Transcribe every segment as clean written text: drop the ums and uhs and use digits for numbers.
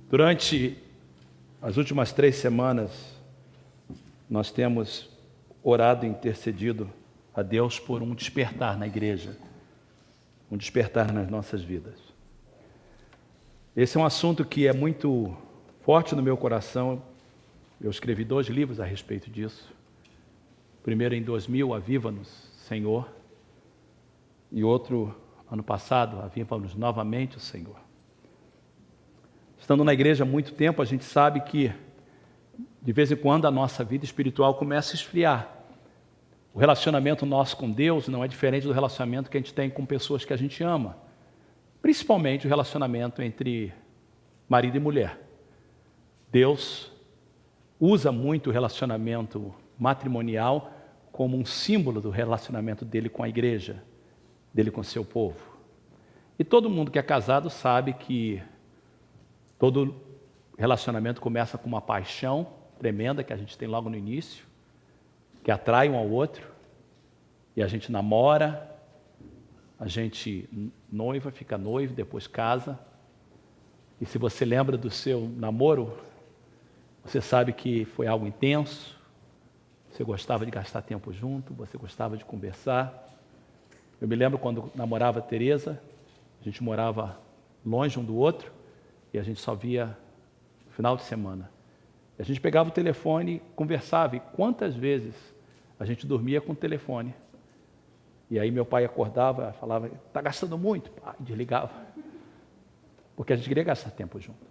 Durante as últimas 3 semanas, nós temos orado e intercedido a Deus por um despertar na igreja, um despertar nas nossas vidas. Esse é um assunto que é muito forte no meu coração. Eu escrevi 2 livros a respeito disso. Primeiro em 2000, Aviva-nos, Senhor, e outro ano passado, Aviva-nos novamente, o Senhor. Estando na igreja há muito tempo, a gente sabe que de vez em quando a nossa vida espiritual começa a esfriar. O relacionamento nosso com Deus não é diferente do relacionamento que a gente tem com pessoas que a gente ama. Principalmente o relacionamento entre marido e mulher. Deus usa muito o relacionamento matrimonial como um símbolo do relacionamento dele com a igreja, dele com o seu povo. E todo mundo que é casado sabe que todo relacionamento começa com uma paixão tremenda que a gente tem logo no início, que atrai um ao outro, e a gente namora, a gente noiva, fica noivo, depois casa. E se você lembra do seu namoro, você sabe que foi algo intenso, você gostava de gastar tempo junto, você gostava de conversar. Eu me lembro quando namorava a Tereza, a gente morava longe um do outro, e a gente só via no final de semana. A gente pegava o telefone e conversava, e quantas vezes a gente dormia com o telefone. E aí meu pai acordava, falava, está gastando muito, pai, desligava. Porque a gente queria gastar tempo junto.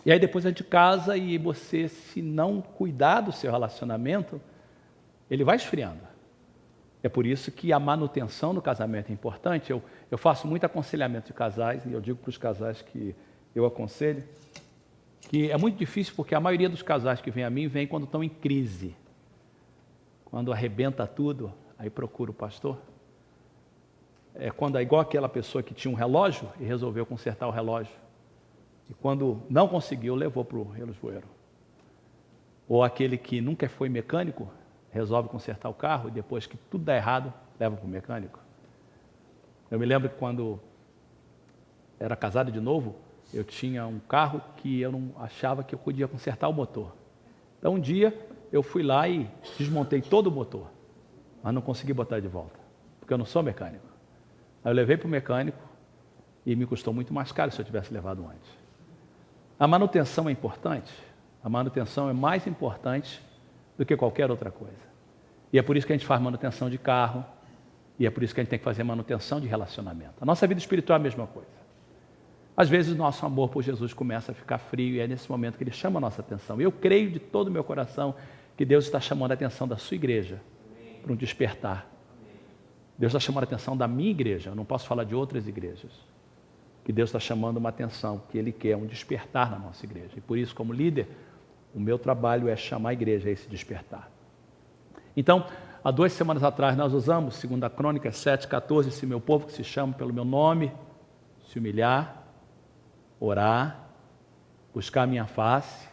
E aí depois a gente casa e você, se não cuidar do seu relacionamento, ele vai esfriando. É por isso que a manutenção do casamento é importante. Eu faço muito aconselhamento de casais, e eu digo para os casais que eu aconselho, que é muito difícil porque a maioria dos casais que vem a mim, vem quando estão em crise. Quando arrebenta tudo, aí procura o pastor. É igual aquela pessoa que tinha um relógio e resolveu consertar o relógio. E quando não conseguiu, levou para o relojoeiro. Ou aquele que nunca foi mecânico, resolve consertar o carro e depois que tudo dá errado, leva para o mecânico. Eu me lembro que quando era casado de novo, eu tinha um carro que eu não achava que eu podia consertar o motor. Então um dia eu fui lá e desmontei todo o motor, mas não consegui botar de volta, porque eu não sou mecânico. Aí eu levei para o mecânico e me custou muito mais caro se eu tivesse levado antes. A manutenção é importante, a manutenção é mais importante do que qualquer outra coisa. E é por isso que a gente faz manutenção de carro, e é por isso que a gente tem que fazer manutenção de relacionamento. A nossa vida espiritual é a mesma coisa. Às vezes o nosso amor por Jesus começa a ficar frio e é nesse momento que ele chama a nossa atenção. E eu creio de todo o meu coração que Deus está chamando a atenção da sua igreja para um despertar. Deus está chamando a atenção da minha igreja, eu não posso falar de outras igrejas. Que Deus está chamando uma atenção, que Ele quer um despertar na nossa igreja. E por isso, como líder, o meu trabalho é chamar a igreja a esse despertar. Então, há 2 semanas atrás nós usamos 2 Crônicas 7:14, se meu povo que se chama pelo meu nome, se humilhar, orar, buscar a minha face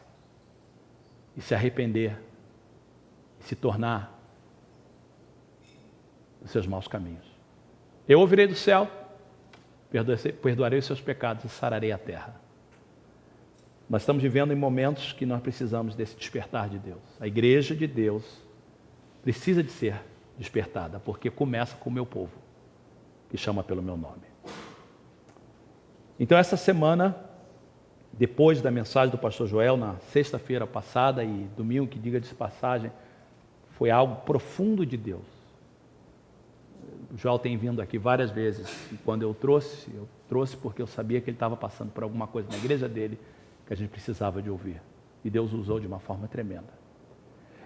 e se arrepender, e se tornar dos seus maus caminhos. Eu ouvirei do céu, perdoarei os seus pecados e sararei a terra. Nós estamos vivendo em momentos que nós precisamos desse despertar de Deus. A igreja de Deus precisa de ser despertada, porque começa com o meu povo, que chama pelo meu nome. Então essa semana, depois da mensagem do pastor Joel, na sexta-feira passada e domingo, que diga de passagem, foi algo profundo de Deus. O Joel tem vindo aqui várias vezes, e quando eu trouxe porque eu sabia que ele estava passando por alguma coisa na igreja dele, que a gente precisava de ouvir. E Deus usou de uma forma tremenda.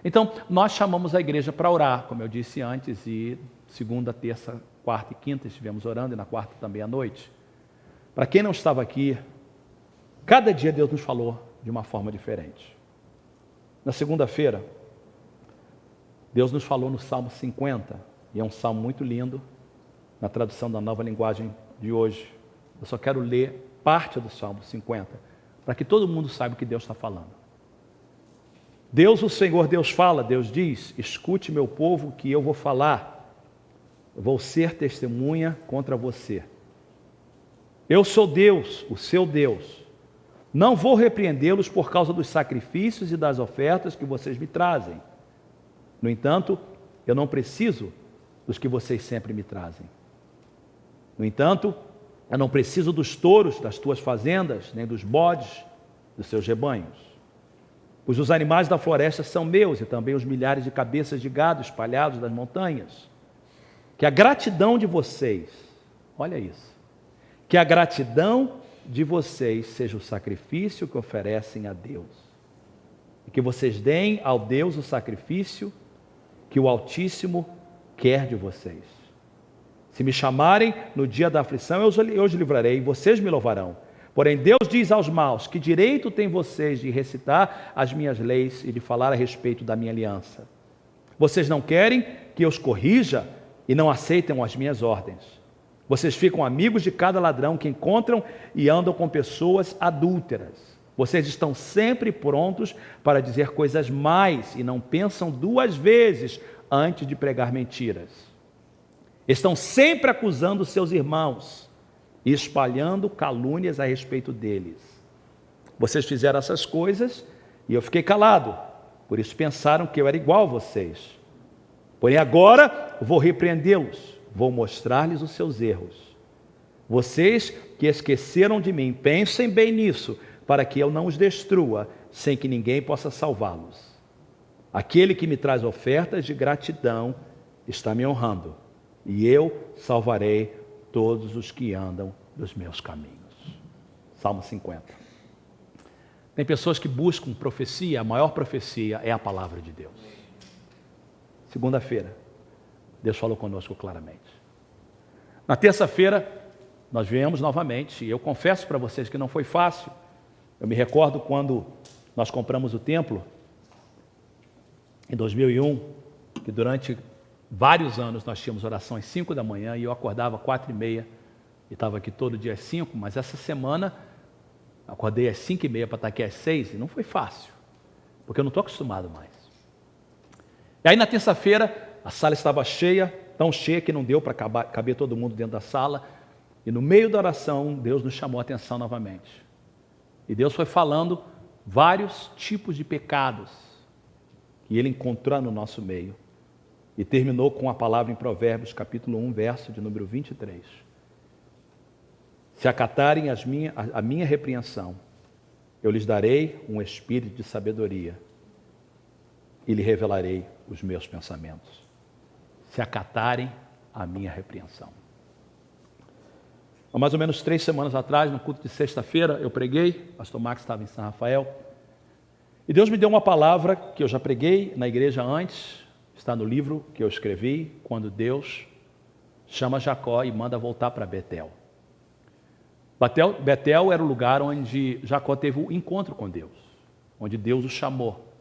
Então, nós chamamos a igreja para orar, como eu disse antes, e segunda, terça, quarta e quinta estivemos orando, e na quarta também à noite. Para quem não estava aqui, cada dia Deus nos falou de uma forma diferente. Na segunda-feira, Deus nos falou no Salmo 50, e é um salmo muito lindo, na tradução da Nova Linguagem de hoje. Eu só quero ler parte do Salmo 50, para que todo mundo saiba o que Deus está falando. Deus, o Senhor, Deus fala, Deus diz, escute meu povo que eu vou falar, eu vou ser testemunha contra você. Eu sou Deus, o seu Deus, Não vou repreendê-los por causa dos sacrifícios e das ofertas que vocês me trazem. No entanto, eu não preciso dos que vocês sempre me trazem. No entanto, eu não preciso dos touros das tuas fazendas, nem dos bodes dos seus rebanhos. Pois os animais da floresta são meus e também os milhares de cabeças de gado espalhados nas montanhas. Que a gratidão de vocês, olha isso, que a gratidão de vocês seja o sacrifício que oferecem a Deus. E que vocês deem ao Deus o sacrifício que o Altíssimo quer de vocês. Se me chamarem no dia da aflição, eu os livrarei e vocês me louvarão. Porém, Deus diz aos maus: que direito têm vocês de recitar as minhas leis e de falar a respeito da minha aliança? Vocês não querem que eu os corrija e não aceitam as minhas ordens. Vocês ficam amigos de cada ladrão que encontram e andam com pessoas adúlteras. Vocês estão sempre prontos para dizer coisas más e não pensam duas vezes antes de pregar mentiras. Estão sempre acusando seus irmãos e espalhando calúnias a respeito deles. Vocês fizeram essas coisas e eu fiquei calado, por isso pensaram que eu era igual a vocês. Porém agora vou repreendê-los, vou mostrar-lhes os seus erros. Vocês que esqueceram de mim, pensem bem nisso, para que eu não os destrua, sem que ninguém possa salvá-los. Aquele que me traz ofertas de gratidão está me honrando, e eu salvarei todos os que andam nos meus caminhos. Salmo 50. Tem pessoas que buscam profecia, a maior profecia é a palavra de Deus. Segunda-feira, Deus falou conosco claramente. Na terça-feira, nós viemos novamente, e eu confesso para vocês que não foi fácil. Eu me recordo quando nós compramos o templo, em 2001, que durante vários anos nós tínhamos oração às 5 da manhã, e eu acordava às 4h30, e estava aqui todo dia às 5, mas essa semana acordei às 5h30 para estar aqui às 6, e não foi fácil, porque eu não estou acostumado mais. E aí na terça-feira, a sala estava cheia, tão cheia que não deu para caber todo mundo dentro da sala, e no meio da oração, Deus nos chamou a atenção novamente. E Deus foi falando vários tipos de pecados que Ele encontrou no nosso meio. E terminou com a palavra em Provérbios, capítulo 1, verso de número 23. Se acatarem a minha repreensão, eu lhes darei um espírito de sabedoria e lhe revelarei os meus pensamentos. Se acatarem a minha repreensão. Há mais ou menos 3 semanas atrás, no culto de sexta-feira, eu preguei, o pastor Max estava em São Rafael, e Deus me deu uma palavra que eu já preguei na igreja antes, está no livro que eu escrevi, quando Deus chama Jacó e manda voltar para Betel. Betel era o lugar onde Jacó teve o encontro com Deus, onde Deus o chamou,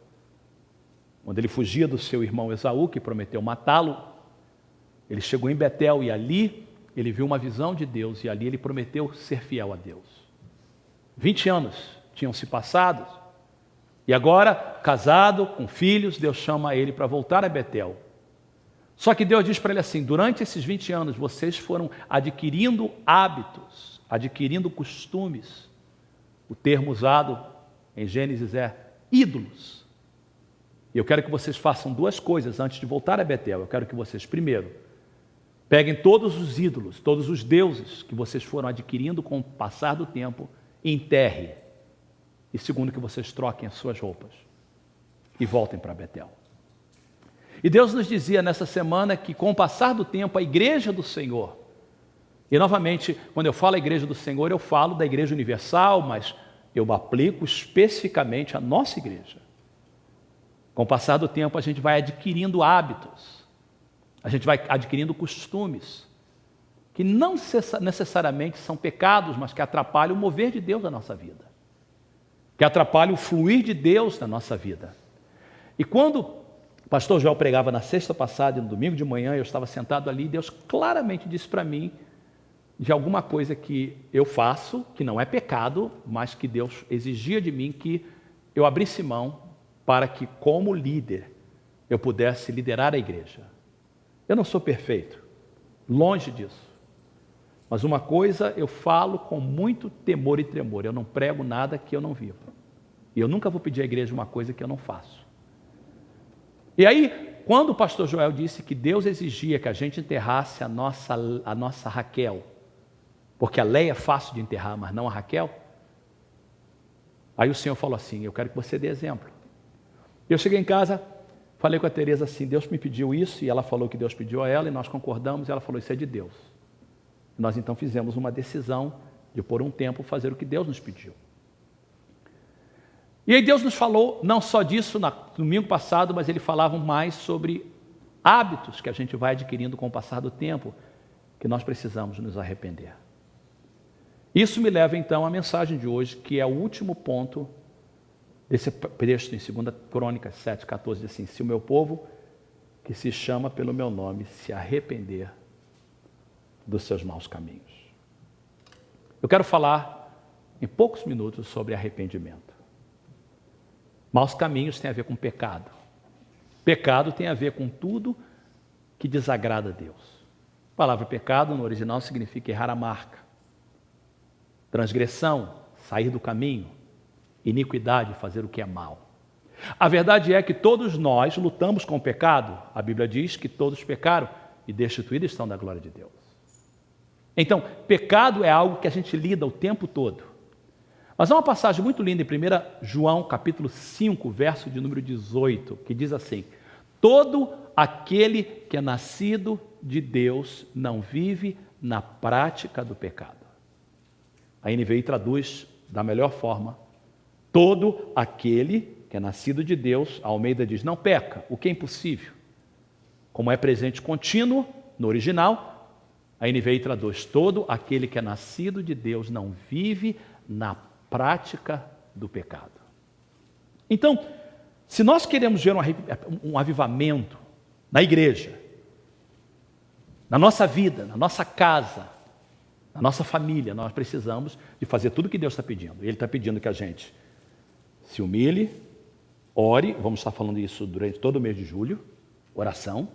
onde ele fugia do seu irmão Esaú, que prometeu matá-lo. Ele chegou em Betel e ali ele viu uma visão de Deus e ali ele prometeu ser fiel a Deus. 20 anos tinham se passado e agora, casado, com filhos, Deus chama ele para voltar a Betel. Só que Deus diz para ele assim: durante esses 20 anos vocês foram adquirindo hábitos, adquirindo costumes. O termo usado em Gênesis é ídolos. E eu quero que vocês façam 2 coisas antes de voltar a Betel. Eu quero que vocês, primeiro, peguem todos os ídolos, todos os deuses que vocês foram adquirindo com o passar do tempo e enterrem. E segundo, que vocês troquem as suas roupas e voltem para Betel. E Deus nos dizia nessa semana que com o passar do tempo a igreja do Senhor, e novamente, quando eu falo a igreja do Senhor, eu falo da igreja universal, mas eu aplico especificamente a nossa igreja. Com o passar do tempo a gente vai adquirindo hábitos, a gente vai adquirindo costumes, que não necessariamente são pecados, mas que atrapalham o mover de Deus na nossa vida, que atrapalham o fluir de Deus na nossa vida. E quando o pastor Joel pregava na sexta passada e no domingo de manhã, eu estava sentado ali, Deus claramente disse para mim de alguma coisa que eu faço, que não é pecado, mas que Deus exigia de mim que eu abrisse mão para que, como líder, eu pudesse liderar a igreja. Eu não sou perfeito, longe disso. Mas uma coisa eu falo com muito temor e tremor: eu não prego nada que eu não vivo. E eu nunca vou pedir à igreja uma coisa que eu não faço. E aí, quando o pastor Joel disse que Deus exigia que a gente enterrasse a nossa Raquel, porque a Leia é fácil de enterrar, mas não a Raquel, aí o Senhor falou assim: eu quero que você dê exemplo. Eu cheguei em casa, falei com a Tereza assim: Deus me pediu isso, e ela falou que Deus pediu a ela, e nós concordamos, e ela falou: isso é de Deus. Nós então fizemos uma decisão de por um tempo fazer o que Deus nos pediu. E aí Deus nos falou não só disso no domingo passado, mas Ele falava mais sobre hábitos que a gente vai adquirindo com o passar do tempo, que nós precisamos nos arrepender. Isso me leva então à mensagem de hoje, que é o último ponto desse texto em 2 Crônicas 7,14, diz assim: se o meu povo, que se chama pelo meu nome, se arrepender dos seus maus caminhos. Eu quero falar em poucos minutos sobre arrependimento. Maus caminhos tem a ver com pecado. Pecado tem a ver com tudo que desagrada a Deus. A palavra pecado no original significa errar a marca. Transgressão, sair do caminho. Iniquidade, fazer o que é mal. A verdade é que todos nós lutamos com o pecado. A Bíblia diz que todos pecaram e destituídos estão da glória de Deus. Então, pecado é algo que a gente lida o tempo todo. Mas há uma passagem muito linda em 1 João, capítulo 5, verso de número 18, que diz assim: todo aquele que é nascido de Deus não vive na prática do pecado. A NVI traduz da melhor forma: todo aquele que é nascido de Deus, a Almeida diz, não peca, o que é impossível. Como é presente contínuo no original, a NVI traduz: todo aquele que é nascido de Deus não vive na prática do pecado. Então, se nós queremos ver um avivamento na igreja, na nossa vida, na nossa casa, na nossa família, nós precisamos de fazer tudo o que Deus está pedindo. Ele está pedindo que a gente se humilhe, ore, vamos estar falando isso durante todo o mês de julho, oração.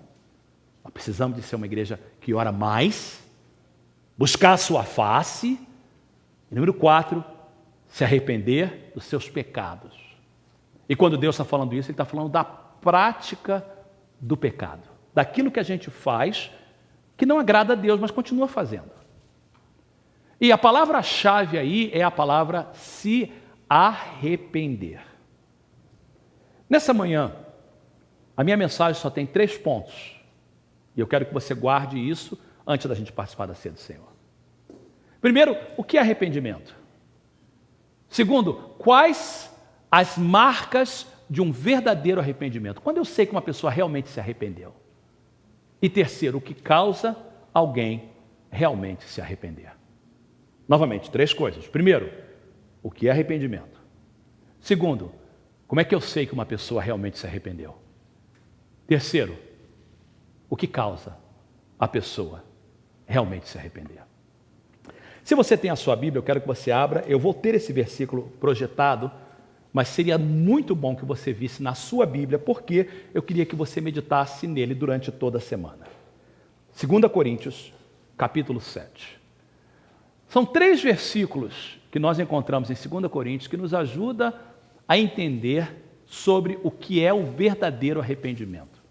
Nós precisamos de ser uma igreja que ora mais, buscar a sua face. E número 4, se arrepender dos seus pecados. E quando Deus está falando isso, Ele está falando da prática do pecado. Daquilo que a gente faz, que não agrada a Deus, mas continua fazendo. E a palavra-chave aí é a palavra se arrepender. Nessa manhã, a minha mensagem só tem 3 pontos. E eu quero que você guarde isso antes da gente participar da ceia do Senhor. Primeiro, o que é arrependimento? Segundo, quais as marcas de um verdadeiro arrependimento? Quando eu sei que uma pessoa realmente se arrependeu? E terceiro, o que causa alguém realmente se arrepender? Novamente, 3 coisas. Primeiro, o que é arrependimento? Segundo, como é que eu sei que uma pessoa realmente se arrependeu? Terceiro, o que causa a pessoa realmente se arrepender? Se você tem a sua Bíblia, eu quero que você abra. Eu vou ter esse versículo projetado, mas seria muito bom que você visse na sua Bíblia, porque eu queria que você meditasse nele durante toda a semana. 2 Coríntios, capítulo 7. São 3 versículos que nós encontramos em 2 Coríntios que nos ajuda a entender sobre o que é o verdadeiro arrependimento.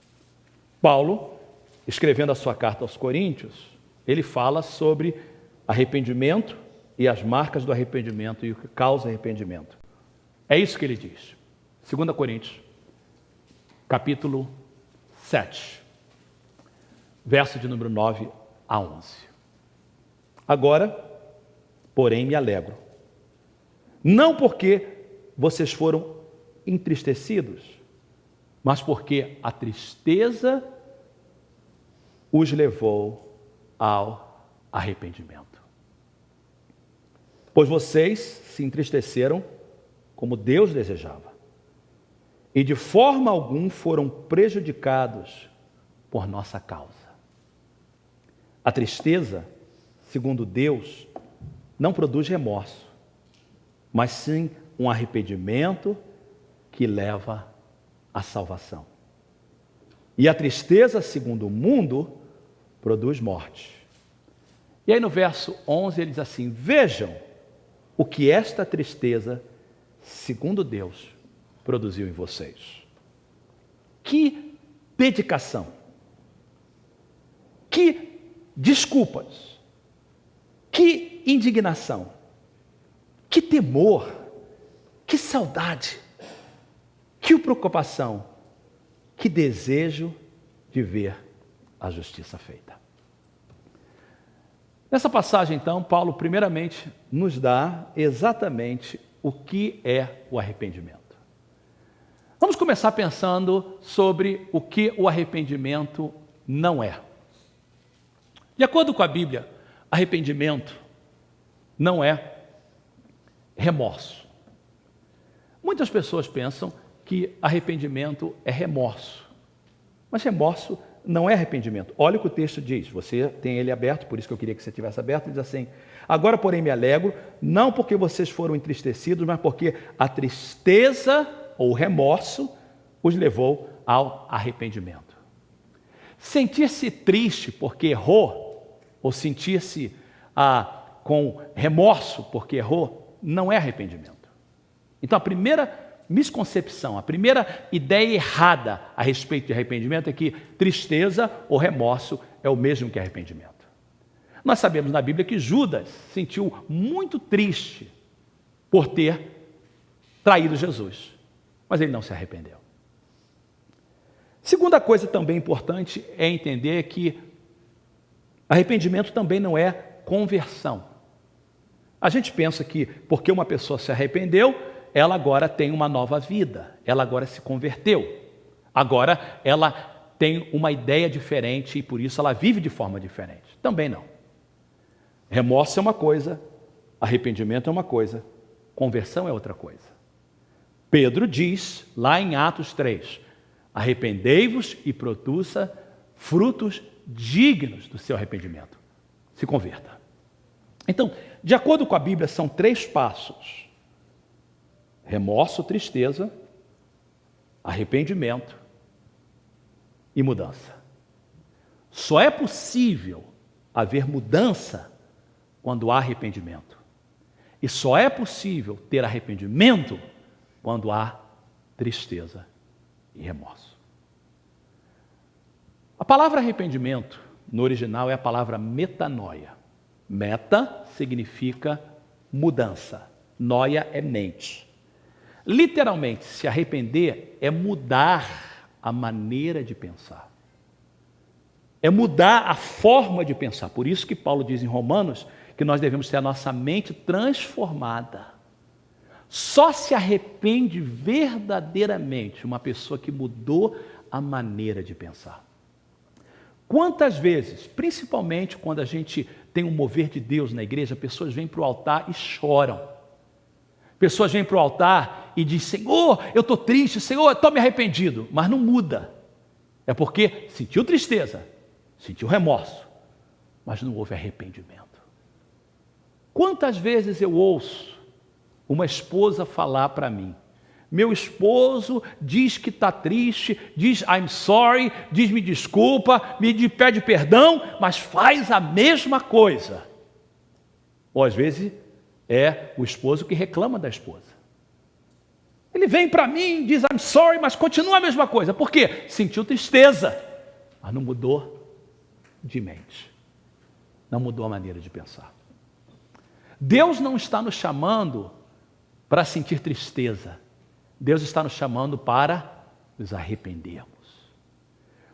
Paulo, escrevendo a sua carta aos Coríntios, ele fala sobre arrependimento e as marcas do arrependimento e o que causa arrependimento. É isso que ele diz. 2 Coríntios, capítulo 7, verso de número 9 a 11. Agora, porém, me alegro, não porque vocês foram entristecidos, mas porque a tristeza os levou ao arrependimento. Pois vocês se entristeceram como Deus desejava, e de forma alguma foram prejudicados por nossa causa. A tristeza, segundo Deus, não produz remorso, mas sim um arrependimento que leva à salvação. E a tristeza, segundo o mundo, produz morte. E aí no verso 11 ele diz assim: vejam o que esta tristeza, segundo Deus, produziu em vocês. Que dedicação, que desculpas, que indignação, que temor, que saudade, que preocupação, que desejo de ver a justiça feita. Nessa passagem, então, Paulo primeiramente nos dá exatamente o que é o arrependimento. Vamos começar pensando sobre o que o arrependimento não é. De acordo com a Bíblia, arrependimento não é remorso. Muitas pessoas pensam que arrependimento é remorso, mas remorso não é arrependimento. Olha o que o texto diz, você tem ele aberto, por isso que eu queria que você tivesse aberto, diz assim: agora, porém, me alegro, não porque vocês foram entristecidos, mas porque a tristeza ou remorso os levou ao arrependimento. Sentir-se triste porque errou, ou sentir-se com remorso porque errou, não é arrependimento. Então, a primeira misconcepção, a primeira ideia errada a respeito de arrependimento é que tristeza ou remorso é o mesmo que arrependimento. Nós sabemos na Bíblia que Judas sentiu muito triste por ter traído Jesus, mas ele não se arrependeu. Segunda coisa também importante é entender que arrependimento também não é conversão. A gente pensa que porque uma pessoa se arrependeu, ela agora tem uma nova vida, ela agora se converteu, agora ela tem uma ideia diferente e por isso ela vive de forma diferente. Também não. Remorso é uma coisa, arrependimento é uma coisa, conversão é outra coisa. Pedro diz lá em Atos 3, arrependei-vos e produza frutos dignos do seu arrependimento. Se converta. Então, de acordo com a Bíblia, são 3 passos: remorso, tristeza, arrependimento e mudança. Só é possível haver mudança quando há arrependimento. E só é possível ter arrependimento quando há tristeza e remorso. A palavra arrependimento, no original, é a palavra metanoia. Meta significa mudança, noia é mente. Literalmente, se arrepender é mudar a maneira de pensar. É mudar a forma de pensar. Por isso que Paulo diz em Romanos que nós devemos ter a nossa mente transformada. Só se arrepende verdadeiramente uma pessoa que mudou a maneira de pensar. Quantas vezes, principalmente quando a gente tem um mover de Deus na igreja, pessoas vêm para o altar e choram. Pessoas vêm para o altar e dizem: Senhor, eu estou triste, Senhor, eu estou me arrependido. Mas não muda. É porque sentiu tristeza, sentiu remorso, mas não houve arrependimento. Quantas vezes eu ouço uma esposa falar para mim: meu esposo diz que está triste, diz I'm sorry, diz me desculpa, me pede perdão, mas faz a mesma coisa. Ou às vezes é o esposo que reclama da esposa. Ele vem para mim, diz I'm sorry, mas continua a mesma coisa. Por quê? Sentiu tristeza, mas não mudou de mente. Não mudou a maneira de pensar. Deus não está nos chamando para sentir tristeza. Deus está nos chamando para nos arrependermos.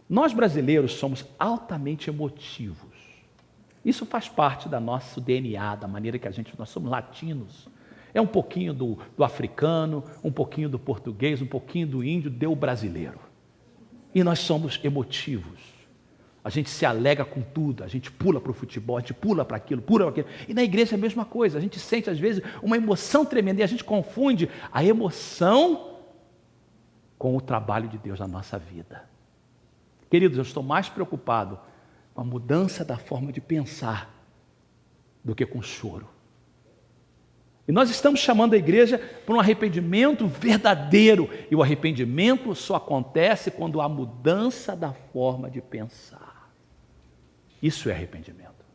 Nós brasileiros somos altamente emotivos. Isso faz parte do nosso DNA, da maneira que nós somos latinos. É um pouquinho do africano, um pouquinho do português, um pouquinho do índio, do brasileiro. E nós somos emotivos. A gente se alegra com tudo, a gente pula para o futebol, a gente pula para aquilo, pula para aquilo. E na igreja é a mesma coisa, a gente sente às vezes uma emoção tremenda e a gente confunde a emoção com o trabalho de Deus na nossa vida. Queridos, eu estou mais preocupado com a mudança da forma de pensar do que com choro. E nós estamos chamando a igreja para um arrependimento verdadeiro. E o arrependimento só acontece quando há mudança da forma de pensar. Isso é arrependimento.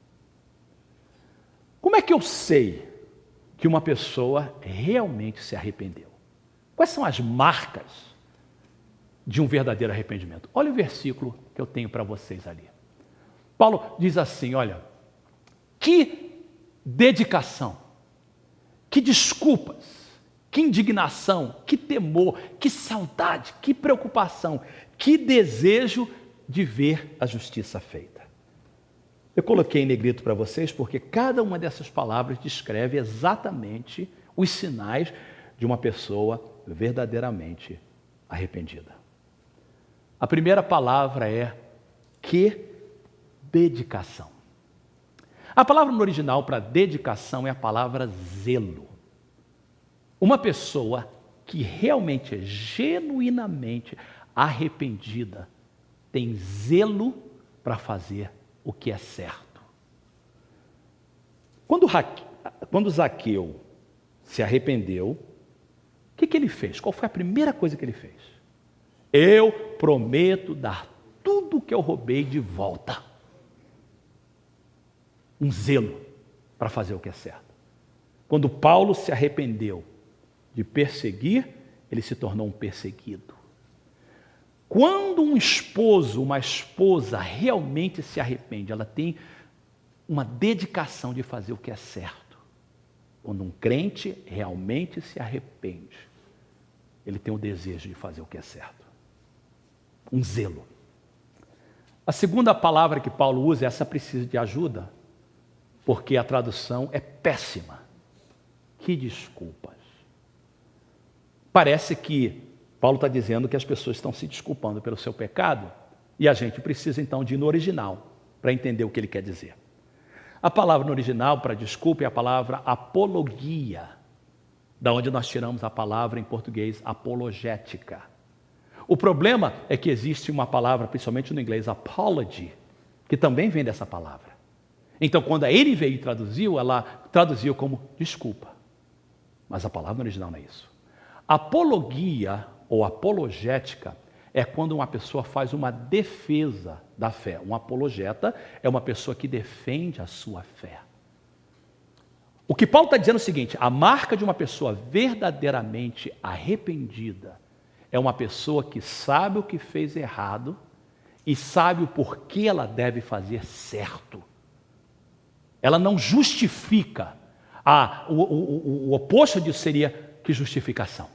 Como é que eu sei que uma pessoa realmente se arrependeu? Quais são as marcas de um verdadeiro arrependimento? Olha o versículo que eu tenho para vocês ali. Paulo diz assim, olha, que dedicação, que desculpas, que indignação, que temor, que saudade, que preocupação, que desejo de ver a justiça feita. Eu coloquei em negrito para vocês porque cada uma dessas palavras descreve exatamente os sinais de uma pessoa verdadeiramente arrependida. A primeira palavra é que dedicação. A palavra no original para dedicação é a palavra zelo. Uma pessoa que realmente é genuinamente arrependida tem zelo para fazer o que é certo. Quando Zaqueu se arrependeu, o que ele fez? Qual foi a primeira coisa que ele fez? Eu prometo dar tudo o que eu roubei de volta. Um zelo para fazer o que é certo. Quando Paulo se arrependeu de perseguir, ele se tornou um perseguido. Quando um esposo, uma esposa realmente se arrepende, ela tem uma dedicação de fazer o que é certo. Quando um crente realmente se arrepende, ele tem o desejo de fazer o que é certo. Um zelo. A segunda palavra que Paulo usa, essa precisa de ajuda, porque a tradução é péssima. Que desculpas. Parece que Paulo está dizendo que as pessoas estão se desculpando pelo seu pecado e a gente precisa então de ir no original para entender o que ele quer dizer. A palavra no original para desculpa é a palavra apologia, da onde nós tiramos a palavra em português apologética. O problema é que existe uma palavra, principalmente no inglês, apology, que também vem dessa palavra. Então, quando a NVI traduziu, ela traduziu como desculpa. Mas a palavra no original não é isso. Apologia ou apologética é quando uma pessoa faz uma defesa da fé. Um apologeta é uma pessoa que defende a sua fé. O que Paulo está dizendo é o seguinte: a marca de uma pessoa verdadeiramente arrependida é uma pessoa que sabe o que fez errado e sabe o porquê ela deve fazer certo. Ela não justifica. O oposto disso seria que justificação.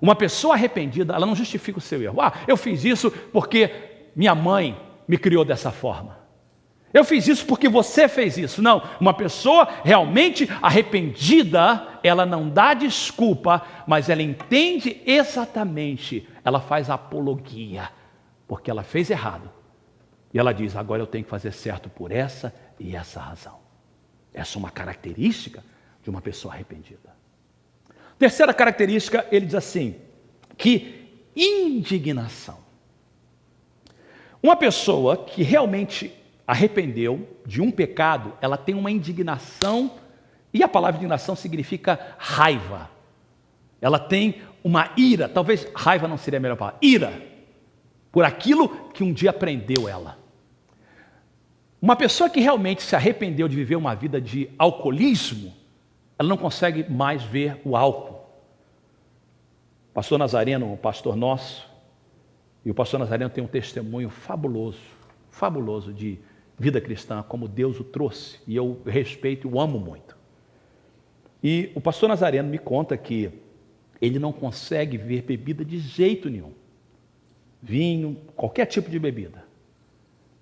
Uma pessoa arrependida, ela não justifica o seu erro. Eu fiz isso porque minha mãe me criou dessa forma. Eu fiz isso porque você fez isso. Não, uma pessoa realmente arrependida, ela não dá desculpa, mas ela entende exatamente, ela faz apologia, porque ela fez errado. E ela diz, agora eu tenho que fazer certo por essa e essa razão. Essa é uma característica de uma pessoa arrependida. Terceira característica, ele diz assim, que indignação. Uma pessoa que realmente arrependeu de um pecado, ela tem uma indignação, e a palavra indignação significa raiva. Ela tem uma ira, talvez raiva não seria a melhor palavra, ira, por aquilo que um dia prendeu ela. Uma pessoa que realmente se arrependeu de viver uma vida de alcoolismo, ela não consegue mais ver o álcool. O pastor Nazareno, o pastor nosso, e o pastor Nazareno tem um testemunho fabuloso, fabuloso de vida cristã, como Deus o trouxe, e eu respeito e o amo muito. E o pastor Nazareno me conta que ele não consegue ver bebida de jeito nenhum. Vinho, qualquer tipo de bebida.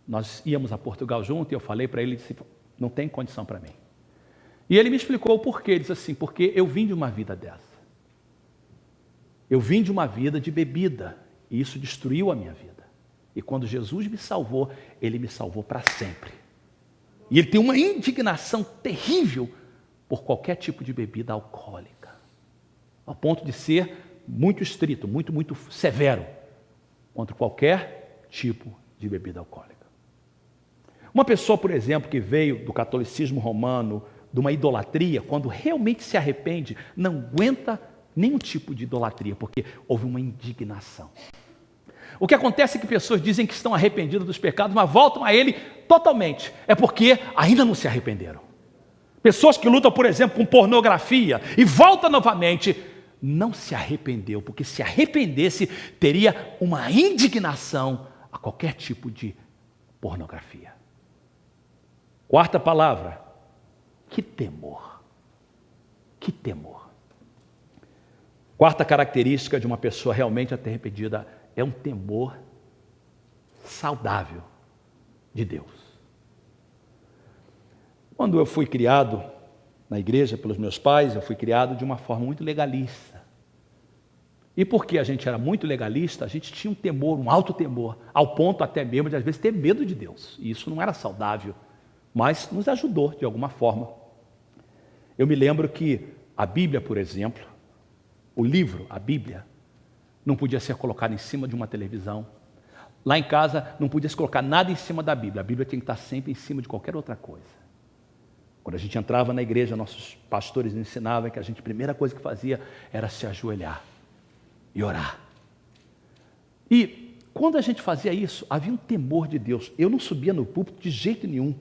Nós íamos a Portugal junto e eu falei para ele, ele disse, não tem condição para mim. E ele me explicou o porquê. Ele disse assim, porque eu vim de uma vida dessa. Eu vim de uma vida de bebida e isso destruiu a minha vida. E quando Jesus me salvou, ele me salvou para sempre. E ele tem uma indignação terrível por qualquer tipo de bebida alcoólica, ao ponto de ser muito estrito, muito severo contra qualquer tipo de bebida alcoólica. Uma pessoa, por exemplo, que veio do catolicismo romano, de uma idolatria, quando realmente se arrepende, não aguenta nenhum tipo de idolatria, porque houve uma indignação. O que acontece é que pessoas dizem que estão arrependidas dos pecados, mas voltam a ele totalmente. É porque ainda não se arrependeram. Pessoas que lutam, por exemplo, com pornografia e volta novamente, não se arrependeu, porque se arrependesse, teria uma indignação a qualquer tipo de pornografia. Quarta palavra, que temor. Que temor. Quarta característica de uma pessoa realmente arrependida é um temor saudável de Deus. Quando eu fui criado na igreja pelos meus pais, eu fui criado de uma forma muito legalista. E porque a gente era muito legalista, a gente tinha um temor, um alto temor, ao ponto até mesmo de às vezes ter medo de Deus. E isso não era saudável, mas nos ajudou de alguma forma. Eu me lembro que a Bíblia, por exemplo, o livro, a Bíblia, não podia ser colocado em cima de uma televisão. Lá em casa não podia se colocar nada em cima da Bíblia. A Bíblia tinha que estar sempre em cima de qualquer outra coisa. Quando a gente entrava na igreja, nossos pastores nos ensinavam que a primeira coisa que fazia era se ajoelhar e orar. E quando a gente fazia isso, havia um temor de Deus. Eu não subia no púlpito de jeito nenhum.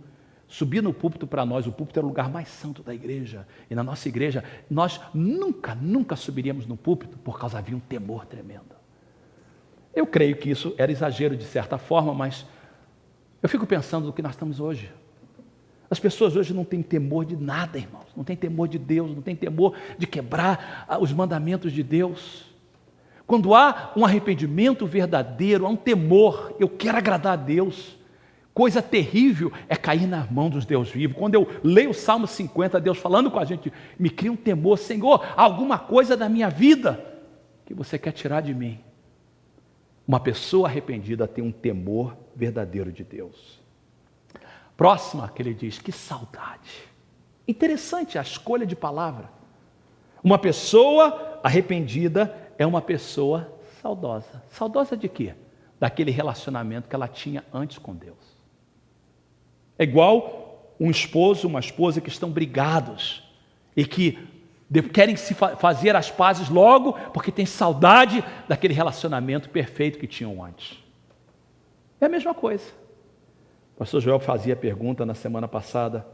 Subir no púlpito para nós, o púlpito era o lugar mais santo da igreja. E na nossa igreja, nós nunca subiríamos no púlpito por causa havia um temor tremendo. Eu creio que isso era exagero de certa forma, mas eu fico pensando no que nós estamos hoje. As pessoas hoje não têm temor de nada, irmãos. Não têm temor de Deus, não têm temor de quebrar os mandamentos de Deus. Quando há um arrependimento verdadeiro, há um temor, eu quero agradar a Deus. Coisa terrível é cair nas mãos dos Deus vivos. Quando eu leio o Salmo 50, Deus falando com a gente, me cria um temor, Senhor, alguma coisa da minha vida que você quer tirar de mim. Uma pessoa arrependida tem um temor verdadeiro de Deus. Próxima que ele diz, que saudade. Interessante a escolha de palavra. Uma pessoa arrependida é uma pessoa saudosa. Saudosa de quê? Daquele relacionamento que ela tinha antes com Deus. É igual um esposo, uma esposa que estão brigados e que querem se fazer as pazes logo porque tem saudade daquele relacionamento perfeito que tinham antes. É a mesma coisa. O pastor Joel fazia a pergunta na semana passada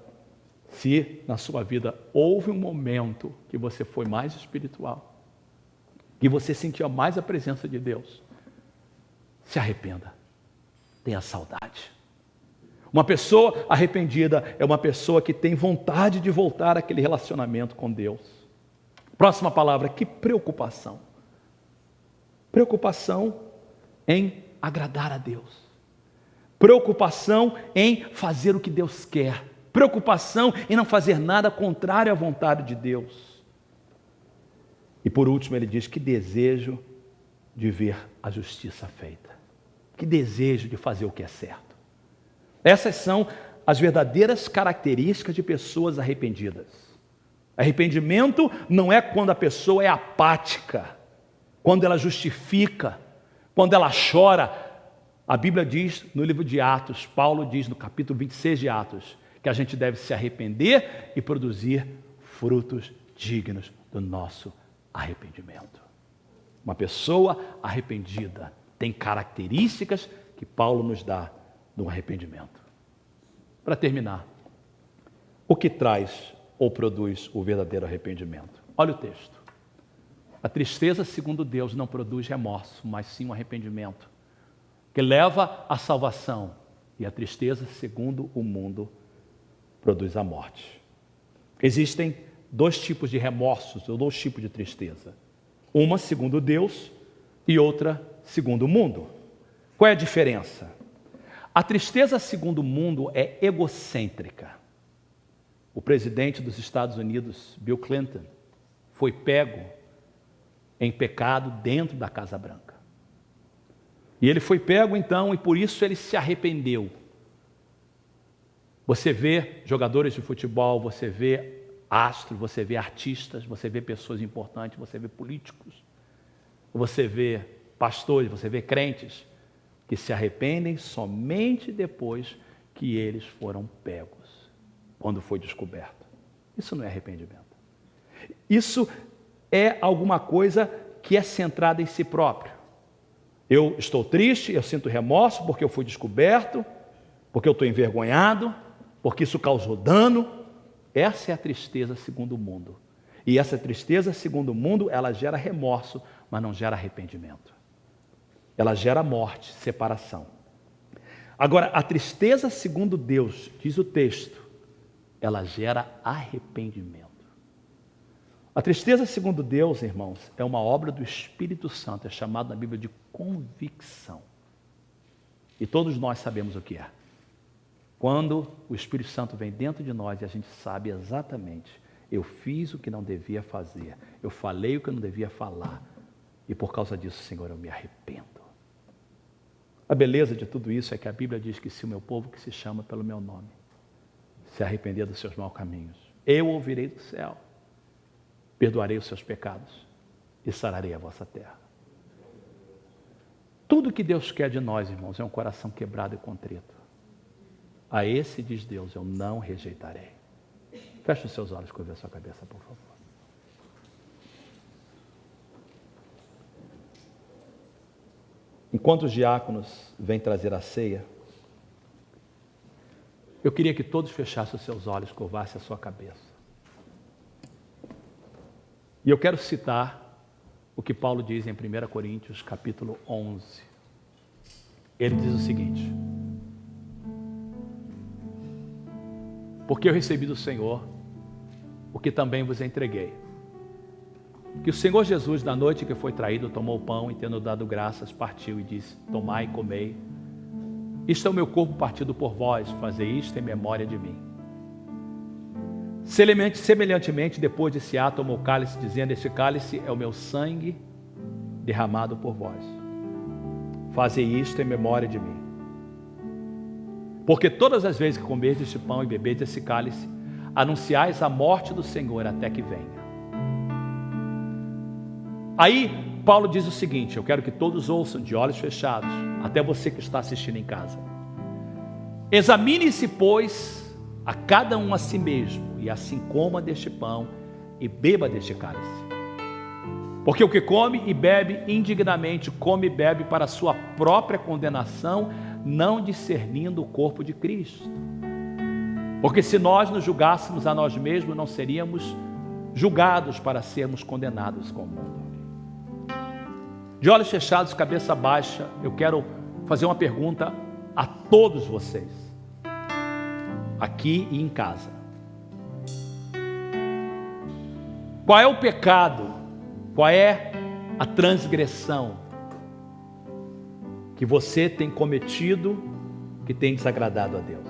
se na sua vida houve um momento que você foi mais espiritual, que você sentia mais a presença de Deus. Se arrependa, tenha saudade. Uma pessoa arrependida é uma pessoa que tem vontade de voltar àquele relacionamento com Deus. Próxima palavra, que preocupação. Preocupação em agradar a Deus. Preocupação em fazer o que Deus quer. Preocupação em não fazer nada contrário à vontade de Deus. E por último ele diz, que desejo de ver a justiça feita. Que desejo de fazer o que é certo. Essas são as verdadeiras características de pessoas arrependidas. Arrependimento não é quando a pessoa é apática, quando ela justifica, quando ela chora. A Bíblia diz no livro de Atos, Paulo diz no capítulo 26 de Atos, que a gente deve se arrepender e produzir frutos dignos do nosso arrependimento. Uma pessoa arrependida tem características que Paulo nos dá do arrependimento. Para terminar, o que traz ou produz o verdadeiro arrependimento? Olha o texto. A tristeza, segundo Deus, não produz remorso, mas sim um arrependimento, que leva à salvação. E a tristeza, segundo o mundo, produz a morte. Existem dois tipos de remorsos, ou dois tipos de tristeza. Uma segundo Deus e outra segundo o mundo. Qual é a diferença? A tristeza segundo o mundo é egocêntrica. O presidente dos Estados Unidos, Bill Clinton, foi pego em pecado dentro da Casa Branca. E ele foi pego então, e por isso ele se arrependeu. Você vê jogadores de futebol, você vê astros, você vê artistas, você vê pessoas importantes, você vê políticos, você vê pastores, você vê crentes que se arrependem somente depois que eles foram pegos, quando foi descoberto. Isso não é arrependimento. Isso é alguma coisa que é centrada em si próprio. Eu estou triste, eu sinto remorso porque eu fui descoberto, porque eu estou envergonhado, porque isso causou dano, Essa é a tristeza segundo o mundo. E essa tristeza segundo o mundo, ela gera remorso, mas não gera arrependimento. Ela gera morte, separação. Agora, a tristeza segundo Deus, diz o texto, ela gera arrependimento. A tristeza segundo Deus, irmãos, é uma obra do Espírito Santo, é chamado na Bíblia de convicção. E todos nós sabemos o que é. Quando o Espírito Santo vem dentro de nós e a gente sabe exatamente, eu fiz o que não devia fazer, eu falei o que eu não devia falar, e por causa disso, Senhor, eu me arrependo. A beleza de tudo isso é que a Bíblia diz que se o meu povo que se chama pelo meu nome se arrepender dos seus maus caminhos, eu ouvirei do céu, perdoarei os seus pecados e sararei a vossa terra. Tudo que Deus quer de nós, irmãos, é um coração quebrado e contrito. A esse, diz Deus, eu não rejeitarei. Feche os seus olhos, curva a sua cabeça, por favor. Enquanto os diáconos vêm trazer a ceia, eu queria que todos fechassem os seus olhos, curvassem a sua cabeça. E eu quero citar o que Paulo diz em 1 Coríntios, capítulo 11. Ele diz o seguinte: porque eu recebi do Senhor o que também vos entreguei. Que o Senhor Jesus, na noite que foi traído, tomou o pão e, tendo dado graças, partiu e disse: tomai e comei. Isto é o meu corpo partido por vós, fazei isto em memória de mim. Semelhantemente, depois desse ato, tomou o cálice, dizendo: este cálice é o meu sangue derramado por vós. Fazei isto em memória de mim. Porque todas as vezes que comerdes este pão e bebedes esse cálice, anunciais a morte do Senhor até que venha. Aí, Paulo diz o seguinte, eu quero que todos ouçam de olhos fechados, até você que está assistindo em casa. Examine-se, pois, a cada um a si mesmo, e assim coma deste pão e beba deste cálice. Porque o que come e bebe indignamente, come e bebe para a sua própria condenação, não discernindo o corpo de Cristo. Porque se nós nos julgássemos a nós mesmos, não seríamos julgados para sermos condenados com o mundo. De olhos fechados, cabeça baixa, eu quero fazer uma pergunta a todos vocês, aqui e em casa. Qual é o pecado, qual é a transgressão que você tem cometido que tem desagradado a Deus?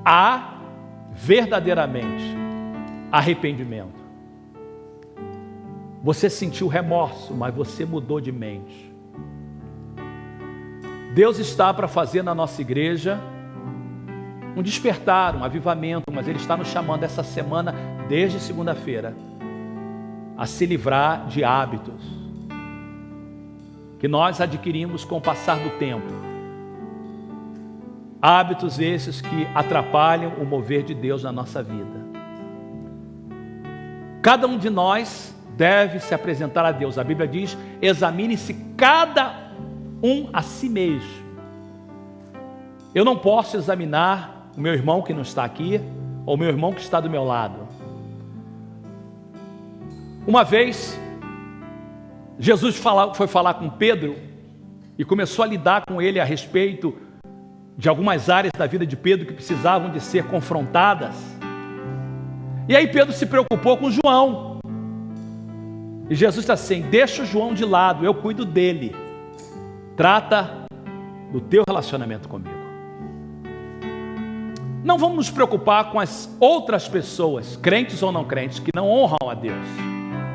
Há verdadeiramente arrependimento. Você sentiu remorso, mas você mudou de mente. Deus está para fazer na nossa igreja um despertar, um avivamento, mas Ele está nos chamando essa semana, desde segunda-feira, a se livrar de hábitos que nós adquirimos com o passar do tempo. Hábitos esses que atrapalham o mover de Deus na nossa vida. Cada um de nós deve se apresentar a Deus. A Bíblia diz: examine-se cada um a si mesmo. Eu não posso examinar o meu irmão que não está aqui, ou o meu irmão que está do meu lado. Uma vez, Jesus foi falar com Pedro e começou a lidar com ele a respeito de algumas áreas da vida de Pedro que precisavam de ser confrontadas. E aí Pedro se preocupou com João. E Jesus está assim: deixa o João de lado, eu cuido dele. Trata do teu relacionamento comigo. Não vamos nos preocupar com as outras pessoas, crentes ou não crentes, que não honram a Deus.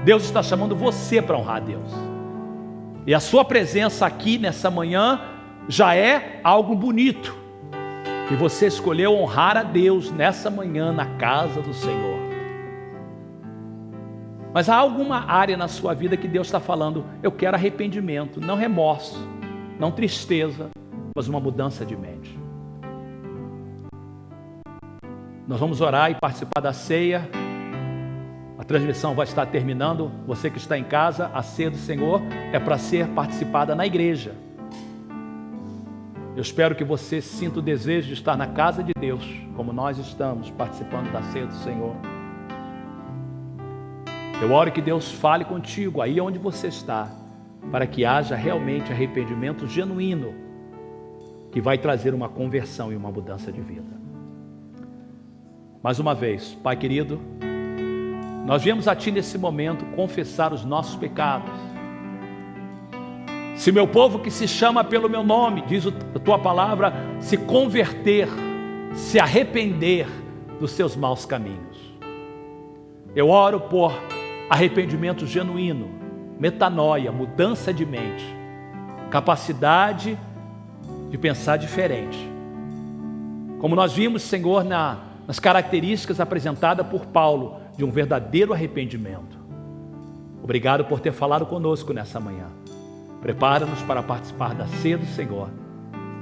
Deus está chamando você para honrar a Deus. E a sua presença aqui nessa manhã já é algo bonito. E você escolheu honrar a Deus nessa manhã na casa do Senhor. Mas há alguma área na sua vida que Deus está falando: eu quero arrependimento, não remorso, não tristeza, mas uma mudança de mente. Nós vamos orar e participar da ceia. A transmissão vai estar terminando. Você que está em casa, a ceia do Senhor é para ser participada na igreja. Eu espero que você sinta o desejo de estar na casa de Deus, como nós estamos participando da ceia do Senhor. Eu oro que Deus fale contigo aí onde você está, para que haja realmente arrependimento genuíno, que vai trazer uma conversão e uma mudança de vida. Mais uma vez, Pai querido, nós viemos a Ti nesse momento confessar os nossos pecados. Se meu povo que se chama pelo meu nome, diz a Tua palavra, se converter, se arrepender dos seus maus caminhos. Eu oro por arrependimento genuíno, metanoia, mudança de mente, capacidade de pensar diferente. Como nós vimos, Senhor, nas características apresentadas por Paulo de um verdadeiro arrependimento. Obrigado por ter falado conosco nessa manhã. Prepara-nos para participar da ceia do Senhor,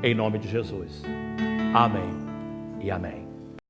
em nome de Jesus. Amém e amém.